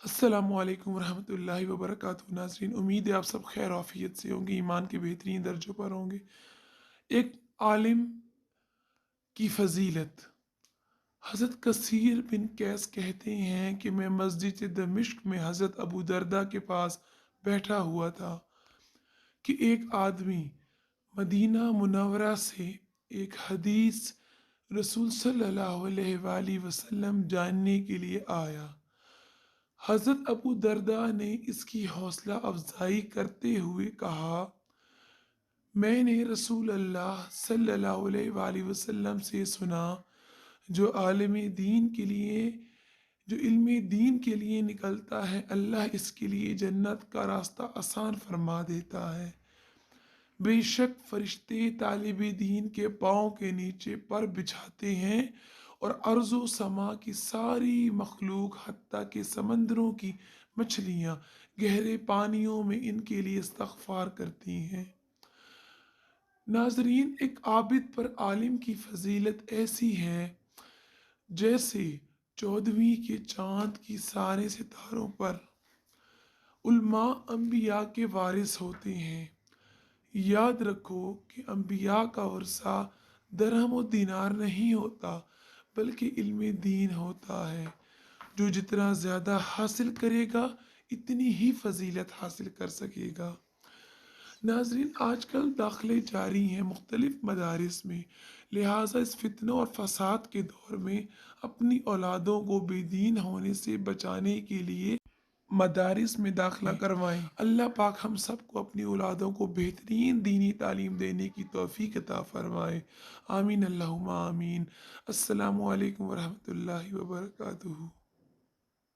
अस्सलामुअलैकुम वरहमतुल्लाहि वबरकातुहू। नाज़रीन, उम्मीद है आप सब खैर आफियत से होंगे, ईमान के बेहतरीन दर्जों पर होंगे। एक आलिम की फजीलत। हज़रत कसीर बिन कैस कहते हैं कि मैं मस्जिद दमिश्क में हज़रत अबू दरदा के पास बैठा हुआ था कि एक आदमी मदीना मुनव्वरा से एक हदीस रसूल सल्लल्लाहु अलैहि वसल्लम जानने के लिए आया। हज़रत अबू दरदा ने इसकी हौसला अफजाई करते हुए कहा, मैंने रसूल अल्लाह सल्लल्लाहु अलैहि वसल्लम से सुना, जो इल्म दीन के लिए निकलता है, अल्लाह इसके लिए जन्नत का रास्ता आसान फरमा देता है। बेशक फरिश्ते तालिब दीन के पाँव के नीचे पर बिछाते हैं और अर्ज़ो समा की सारी मखलूक हत्ता के समंदरों की मछलियाँ गहरे पानियों में इनके लिए इस्तग़फ़ार करती हैं। नाजरीन, एक आबिद पर आलिम की फजीलत ऐसी है जैसे 14वीं के चांद की सारे सितारों पर। उल्मा अंबिया के वारिस होते हैं। याद रखो कि अंबिया का वर्सा दरहम और दिनार नहीं होता, बल्कि इल्म दीन होता है। जो जितना ज़्यादा हासिल करेगा, इतनी ही फजीलत हासिल कर सकेगा। नाजरीन, आजकल दाखिले जारी हैं मुख्तलिफ मदारिस में, लिहाजा इस फितनों और फसाद के दौर में अपनी औलादों को बेदीन होने से बचाने के लिए मदारिस में दाखिला करवाएं। अल्लाह पाक हम सबको अपनी औलादों को बेहतरीन दीनी तालीम देने की तौफीक अता फरमाए। आमीन अल्लाहुम्मा आमीन। अस्सलामु अलैकुम वरहमतुल्लाहि वबरकातुहू।